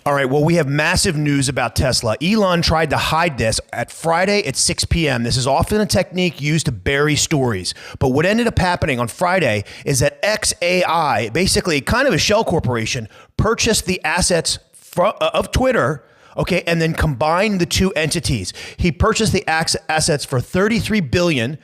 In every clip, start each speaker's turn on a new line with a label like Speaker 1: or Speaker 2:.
Speaker 1: All right, well, we have massive news about Tesla. Elon tried to hide this at Friday at 6 p.m. This is often a technique used to bury stories. But what ended up happening on Friday is that XAI, basically kind of a shell corporation, purchased the assets of Twitter, okay, and then combined the two entities. He purchased the assets for $33 billion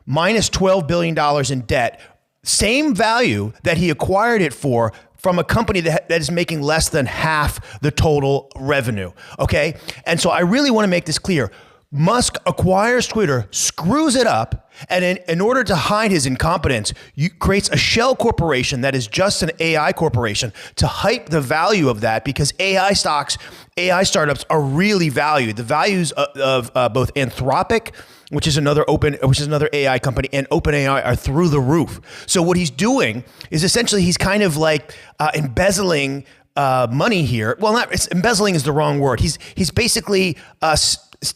Speaker 1: minus $12 billion in debt, same value that he acquired it for from a company that is making less than half the total revenue, okay? And so I really want to make this clear. Musk acquires Twitter, screws it up, and in order to hide his incompetence, creates a shell corporation that is just an AI corporation to hype the value of that, because AI stocks, AI startups are really valued. The values of both Anthropic, which is another AI company, and OpenAI are through the roof. So what he's doing is essentially he's kind of like embezzling money here. Well, embezzling is the wrong word. He's basically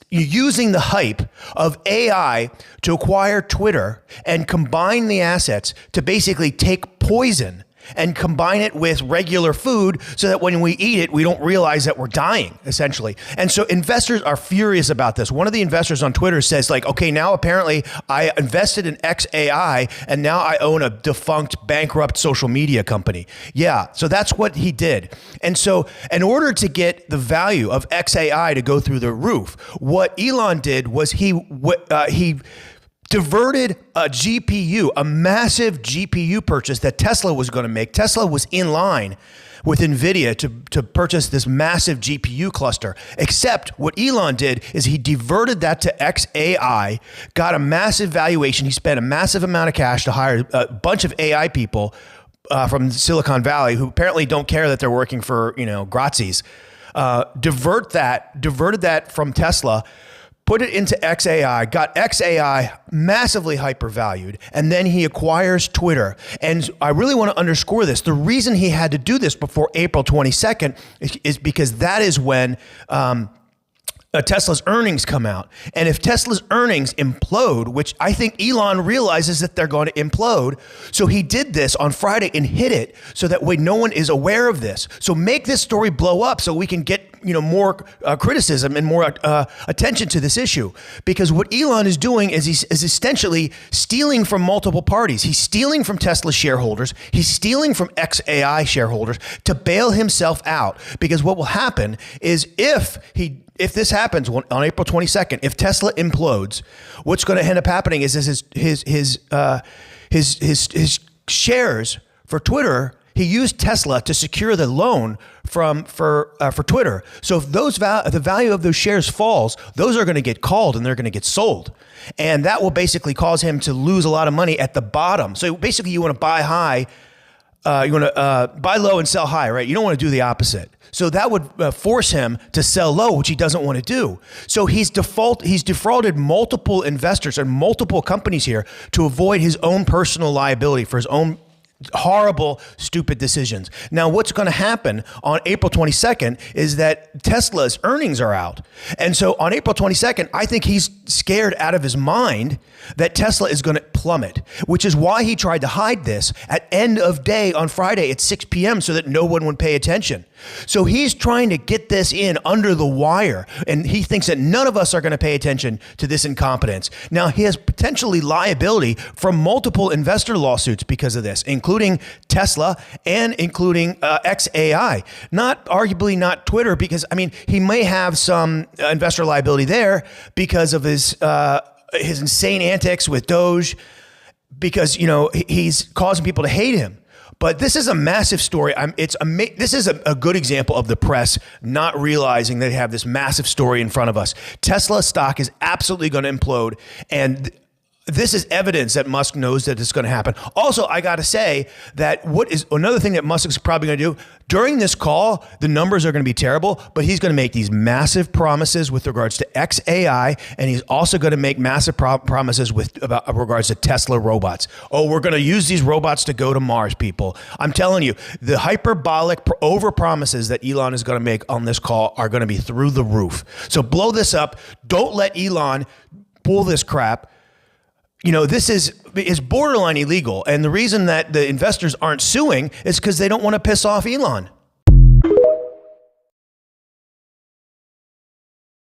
Speaker 1: using the hype of AI to acquire Twitter and combine the assets to basically take poison and combine it with regular food so that when we eat it, we don't realize that we're dying, essentially. And so investors are furious about this. One of the investors on Twitter says, like, okay, now apparently I invested in XAI and now I own a defunct, bankrupt social media company. Yeah, so that's what he did. And so in order to get the value of XAI to go through the roof, what Elon did was he diverted a GPU, a massive GPU purchase that Tesla was going to make. Tesla was in line with NVIDIA to purchase this massive GPU cluster. Except what Elon did is he diverted that to XAI, got a massive valuation. He spent a massive amount of cash to hire a bunch of AI people from Silicon Valley who apparently don't care that they're working for, Grazis. Diverted that from Tesla, put it into XAI, got XAI massively hypervalued, and then he acquires Twitter. And I really want to underscore this. The reason he had to do this before April 22nd is because that is when Tesla's earnings come out. And if Tesla's earnings implode, which I think Elon realizes that they're going to implode, so he did this on Friday and hid it so that way no one is aware of this. So make this story blow up so we can get more criticism and more attention to this issue. Because what Elon is doing is he's essentially stealing from multiple parties. He's stealing from Tesla shareholders. He's stealing from XAI shareholders to bail himself out. Because what will happen is if this happens on April 22nd, if Tesla implodes, what's going to end up happening is his shares for Twitter. He used Tesla to secure the loan for Twitter. So if the value of those shares falls, those are going to get called and they're going to get sold. And that will basically cause him to lose a lot of money at the bottom. So basically you want to buy high, you want to buy low and sell high, right? You don't want to do the opposite. So that would force him to sell low, which he doesn't want to do. So he's defrauded multiple investors and multiple companies here to avoid his own personal liability for his own horrible, stupid decisions. Now, what's going to happen on April 22nd is that Tesla's earnings are out. And so on April 22nd, I think he's scared out of his mind that Tesla is going to plummet, which is why he tried to hide this at end of day on Friday at 6 p.m. so that no one would pay attention. So he's trying to get this in under the wire, and he thinks that none of us are going to pay attention to this incompetence. Now, he has potentially liability from multiple investor lawsuits because of this, including Tesla and including XAI. Arguably not Twitter, because, he may have some investor liability there because of his insane antics with Doge, because, he's causing people to hate him. But this is a massive story. This is a good example of the press not realizing they have this massive story in front of us. Tesla stock is absolutely going to implode, and this is evidence that Musk knows that it's going to happen. Also, I got to say that what is another thing that Musk is probably going to do during this call, the numbers are going to be terrible, but he's going to make these massive promises with regards to XAI, and he's also going to make massive promises about regards to Tesla robots. Oh, we're going to use these robots to go to Mars, people. I'm telling you, the hyperbolic over promises that Elon is going to make on this call are going to be through the roof. So blow this up. Don't let Elon pull this crap. This is borderline illegal. And the reason that the investors aren't suing is because they don't want to piss off Elon.